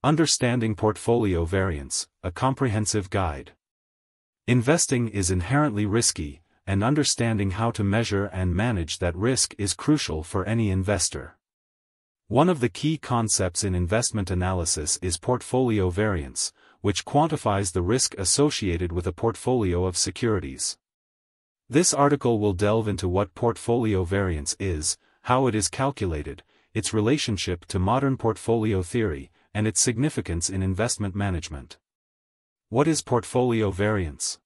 Understanding Portfolio Variance, a comprehensive guide. Investing is inherently risky, and understanding how to measure and manage that risk is crucial for any investor. One of the key concepts in investment analysis is portfolio variance, which quantifies the risk associated with a portfolio of securities. This article will delve into what portfolio variance is, how it is calculated, its relationship to modern portfolio theory, and its significance in investment management. What is portfolio variance?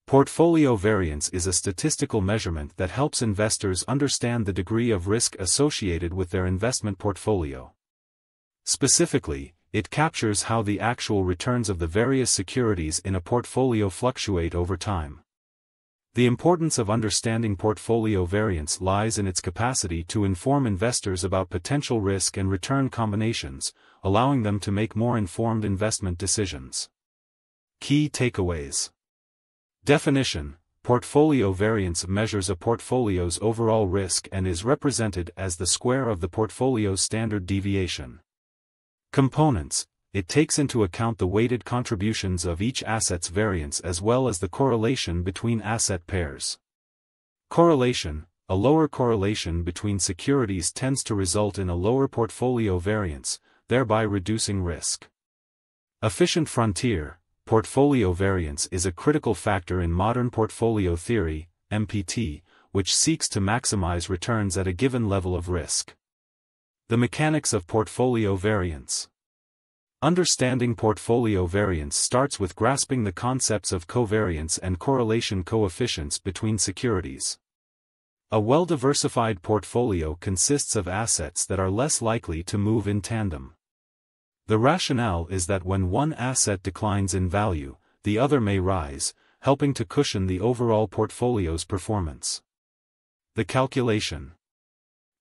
Portfolio variance is a statistical measurement that helps investors understand the degree of risk associated with their investment portfolio. Specifically, it captures how the actual returns of the various securities in a portfolio fluctuate over time. The importance of understanding portfolio variance lies in its capacity to inform investors about potential risk and return combinations, allowing them to make more informed investment decisions. Key takeaways. Definition: portfolio variance measures a portfolio's overall risk and is represented as the square of the portfolio's standard deviation. Components: it takes into account the weighted contributions of each asset's variance as well as the correlation between asset pairs. Correlation: a lower correlation between securities tends to result in a lower portfolio variance, thereby reducing risk. Efficient frontier: portfolio variance is a critical factor in modern portfolio theory, MPT, which seeks to maximize returns at a given level of risk. The mechanics of portfolio variance. Understanding portfolio variance starts with grasping the concepts of covariance and correlation coefficients between securities. A well-diversified portfolio consists of assets that are less likely to move in tandem. The rationale is that when one asset declines in value, the other may rise, helping to cushion the overall portfolio's performance. The calculation.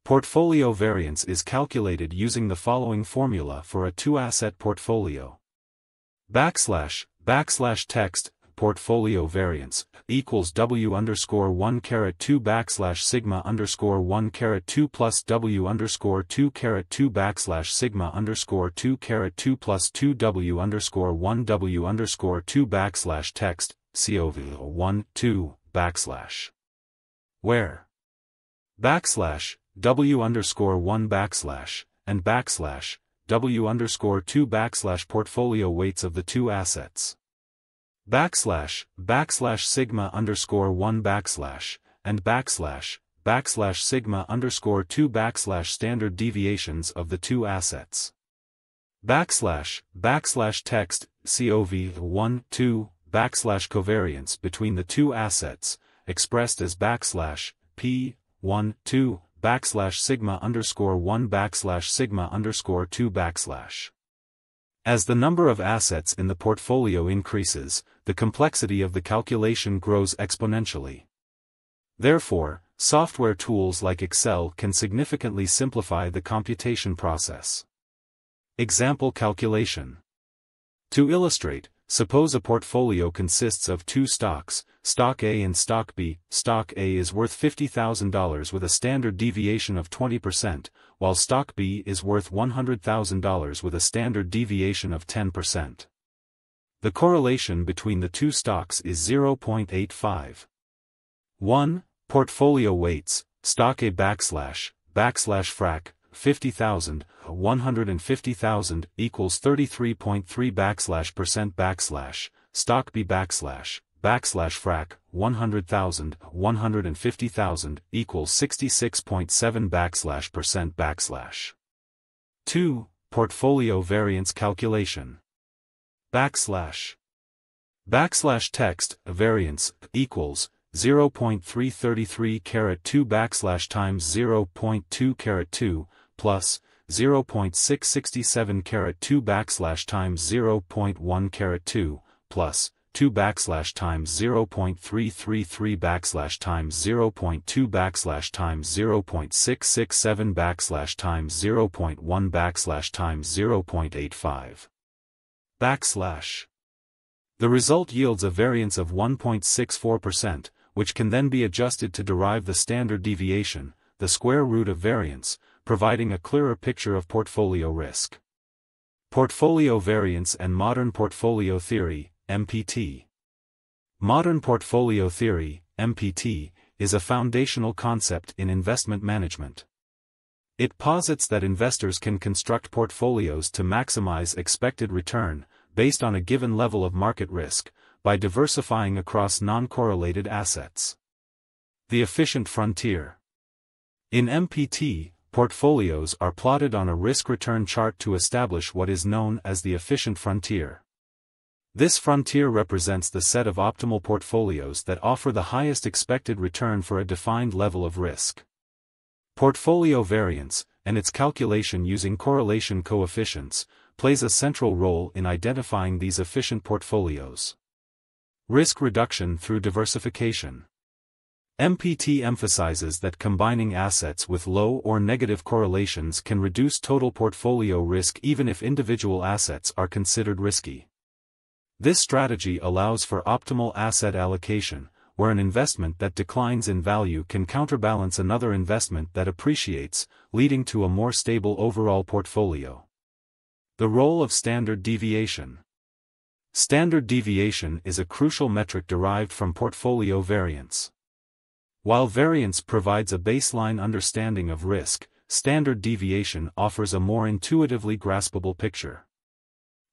Portfolio variance is calculated using the following formula for a two-asset portfolio. \text portfolio variance equals W_1 sigma _1 2 plus W_2 2 sigma _2 plus 2 W_1 W_2 text COV 1 2 where W_1 and W_2 portfolio weights of the two assets. Sigma _1 and sigma _2 standard deviations of the two assets. Text COV 1 2 covariance between the two assets, expressed as P 1 2 sigma _1 sigma _2 As the number of assets in the portfolio increases, the complexity of the calculation grows exponentially. Therefore, software tools like Excel can significantly simplify the computation process. Example calculation. To illustrate, suppose a portfolio consists of two stocks, Stock A and Stock B. Stock A is worth $50,000 with a standard deviation of 20%, while Stock B is worth $100,000 with a standard deviation of 10%. The correlation between the two stocks is 0.85. 1. Portfolio weights: Stock A frac 50,000, 150,000 equals 33.3%. Stock B frac 100,000, 150,000 equals 66.7%. 2. Portfolio variance calculation. Text variance equals 0.333 2 times 0.2 2 plus 0.667 2 times 0.1 2 plus 2 times 0.333 times 0.2 times 0.667 times 0.1 times 0.85. The result yields a variance of 1.64%, which can then be adjusted to derive the standard deviation, the square root of variance, providing a clearer picture of portfolio risk. Portfolio variance and modern portfolio theory, MPT. Modern portfolio theory, MPT, is a foundational concept in investment management. It posits that investors can construct portfolios to maximize expected return, based on a given level of market risk, by diversifying across non-correlated assets. The efficient frontier. In MPT, portfolios are plotted on a risk-return chart to establish what is known as the efficient frontier. This frontier represents the set of optimal portfolios that offer the highest expected return for a defined level of risk. Portfolio variance, and its calculation using correlation coefficients, plays a central role in identifying these efficient portfolios. Risk reduction through diversification. MPT emphasizes that combining assets with low or negative correlations can reduce total portfolio risk even if individual assets are considered risky. This strategy allows for optimal asset allocation, where an investment that declines in value can counterbalance another investment that appreciates, leading to a more stable overall portfolio. The role of standard deviation. Standard deviation is a crucial metric derived from portfolio variance. While variance provides a baseline understanding of risk, standard deviation offers a more intuitively graspable picture.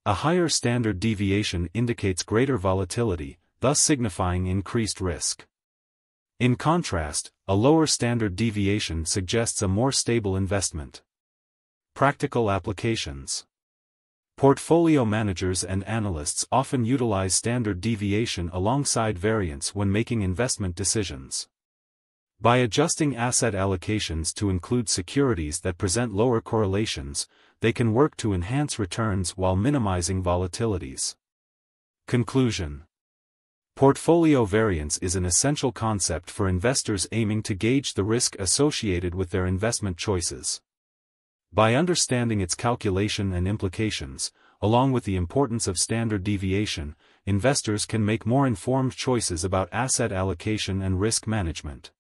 A higher standard deviation indicates greater volatility, thus signifying increased risk. In contrast, a lower standard deviation suggests a more stable investment. Practical applications. Portfolio managers and analysts often utilize standard deviation alongside variance when making investment decisions. By adjusting asset allocations to include securities that present lower correlations, they can work to enhance returns while minimizing volatilities. Conclusion. Portfolio variance is an essential concept for investors aiming to gauge the risk associated with their investment choices. By understanding its calculation and implications, along with the importance of standard deviation, investors can make more informed choices about asset allocation and risk management.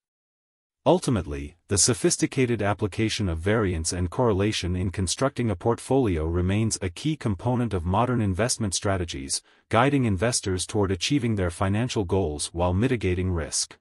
Ultimately, the sophisticated application of variance and correlation in constructing a portfolio remains a key component of modern investment strategies, guiding investors toward achieving their financial goals while mitigating risk.